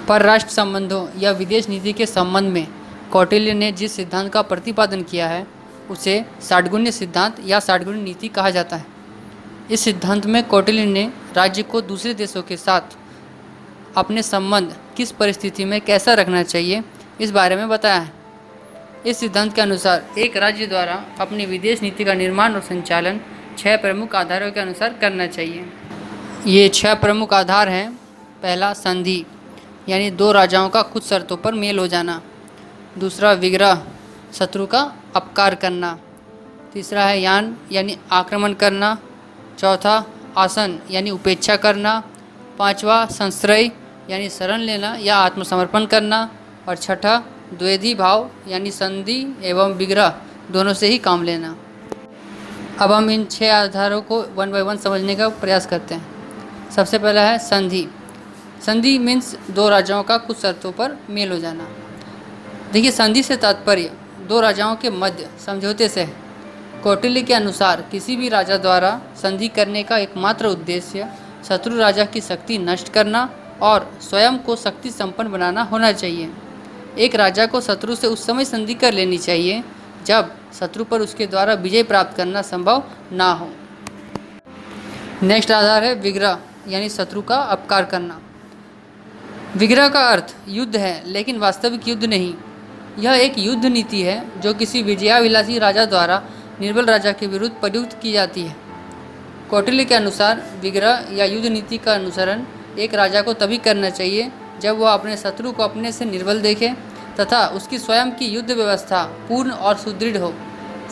परराष्ट्र संबंधों या विदेश नीति के संबंध में कौटिल्य ने जिस सिद्धांत का प्रतिपादन किया है उसे षाटगुण्य सिद्धांत या षाटगुण्य नीति कहा जाता है। इस सिद्धांत में कौटिल्य ने राज्य को दूसरे देशों के साथ अपने संबंध किस परिस्थिति में कैसा रखना चाहिए इस बारे में बताया है। इस सिद्धांत के अनुसार एक राज्य द्वारा अपनी विदेश नीति का निर्माण और संचालन 6 प्रमुख आधारों के अनुसार करना चाहिए। ये 6 प्रमुख आधार हैं। पहला, संधि यानी 2 राजाओं का कुछ शर्तों पर मेल हो जाना। दूसरा, विग्रह, शत्रु का अपकार करना। तीसरा है यान यानी आक्रमण करना। चौथा, आसन यानी उपेक्षा करना। पांचवा, संश्रय यानी शरण लेना या आत्मसमर्पण करना। और छठा, द्वैधी भाव यानी संधि एवं विग्रह दोनों से ही काम लेना। अब हम इन 6 आधारों को 1 बाय 1 समझने का प्रयास करते हैं। सबसे पहला है संधि। संधि मीन्स 2 राजाओं का कुछ शर्तों पर मेल हो जाना। देखिए, संधि से तात्पर्य 2 राजाओं के मध्य समझौते से है। कौटिल्य के अनुसार किसी भी राजा द्वारा संधि करने का एकमात्र उद्देश्य शत्रु राजा की शक्ति नष्ट करना और स्वयं को शक्ति संपन्न बनाना होना चाहिए। एक राजा को शत्रु से उस समय संधि कर लेनी चाहिए जब शत्रु पर उसके द्वारा विजय प्राप्त करना संभव ना हो। नेक्स्ट आधार है विग्रह यानी शत्रु का अपकार करना। विग्रह का अर्थ युद्ध है, लेकिन वास्तविक युद्ध नहीं। यह एक युद्ध नीति है जो किसी विजयाविलासी राजा द्वारा निर्बल राजा के विरुद्ध प्रयुक्त की जाती है। कौटिल्य के अनुसार विग्रह या युद्ध नीति का अनुसरण एक राजा को तभी करना चाहिए जब वह अपने शत्रु को अपने से निर्बल देखे तथा उसकी स्वयं की युद्ध व्यवस्था पूर्ण और सुदृढ़ हो।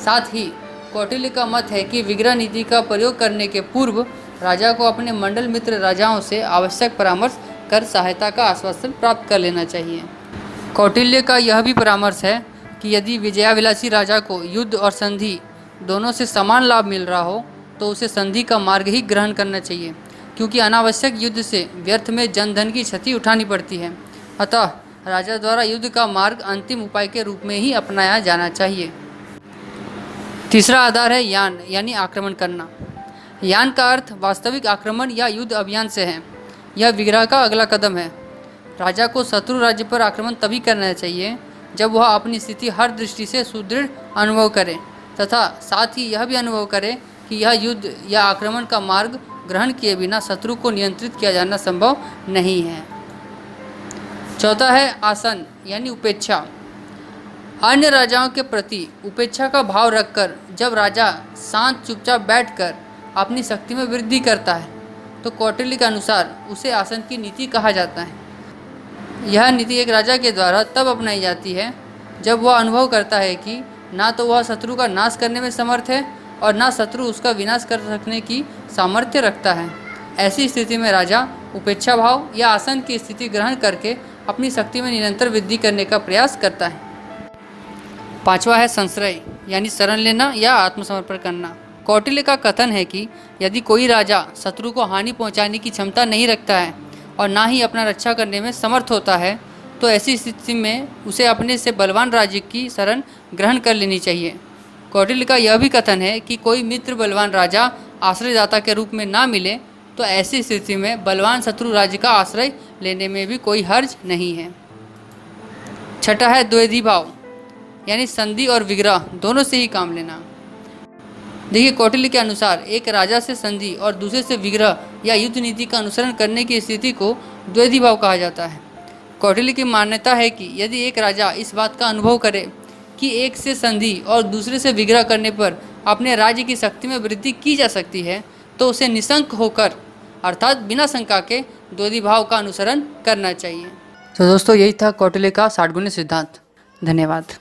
साथ ही कौटिल्य का मत है कि विग्रह नीति का प्रयोग करने के पूर्व राजा को अपने मंडल मित्र राजाओं से आवश्यक परामर्श कर सहायता का आश्वासन प्राप्त कर लेना चाहिए। कौटिल्य का यह भी परामर्श है कि यदि विजयाविलासी राजा को युद्ध और संधि दोनों से समान लाभ मिल रहा हो तो उसे संधि का मार्ग ही ग्रहण करना चाहिए, क्योंकि अनावश्यक युद्ध से व्यर्थ में जनधन की क्षति उठानी पड़ती है। अतः राजा द्वारा युद्ध का मार्ग अंतिम उपाय के रूप में ही अपनाया जाना चाहिए। तीसरा आधार है यान यानी आक्रमण करना। यान का अर्थ वास्तविक आक्रमण या युद्ध अभियान से है। यह विग्रह का अगला कदम है। राजा को शत्रु राज्य पर आक्रमण तभी करना चाहिए जब वह अपनी स्थिति हर दृष्टि से सुदृढ़ अनुभव करे तथा साथ ही यह भी अनुभव करे कि यह युद्ध या आक्रमण का मार्ग ग्रहण किए बिना शत्रु को नियंत्रित किया जाना संभव नहीं है। चौथा है आसन यानी उपेक्षा। अन्य राजाओं के प्रति उपेक्षा का भाव रखकर जब राजा शांत चुपचाप बैठकर अपनी शक्ति में वृद्धि करता है तो कौटिल्य के अनुसार उसे आसन की नीति कहा जाता है। यह नीति एक राजा के द्वारा तब अपनाई जाती है जब वह अनुभव करता है कि ना तो वह शत्रु का नाश करने में समर्थ है और ना शत्रु उसका विनाश कर सकने की सामर्थ्य रखता है। ऐसी स्थिति में राजा उपेक्षा भाव या आसन की स्थिति ग्रहण करके अपनी शक्ति में निरंतर वृद्धि करने का प्रयास करता है। पांचवा है संश्रय यानी शरण लेना या आत्मसमर्पण करना। कौटिल्य का कथन है कि यदि कोई राजा शत्रु को हानि पहुंचाने की क्षमता नहीं रखता है और ना ही अपना रक्षा करने में समर्थ होता है तो ऐसी स्थिति में उसे अपने से बलवान राज्य की शरण ग्रहण कर लेनी चाहिए। कौटिल्य का यह भी कथन है कि कोई मित्र बलवान राजा आश्रयदाता के रूप में ना मिले तो ऐसी स्थिति में बलवान शत्रु राज्य का आश्रय लेने में भी कोई हर्ज नहीं है। छठा है द्वैधी भाव यानी संधि और विग्रह दोनों से ही काम लेना। देखिए, कौटिल्य के अनुसार एक राजा से संधि और दूसरे से विग्रह या युद्ध नीति का अनुसरण करने की स्थिति को द्वैधी भाव कहा जाता है। कौटिल्य की मान्यता है कि यदि एक राजा इस बात का अनुभव करे कि एक से संधि और दूसरे से विग्रह करने पर अपने राज्य की शक्ति में वृद्धि की जा सकती है तो उसे निशंक होकर अर्थात बिना शंका के द्वैधी भाव का अनुसरण करना चाहिए। तो दोस्तों, यही था कौटिल्य का षाटगुण्य सिद्धांत। धन्यवाद।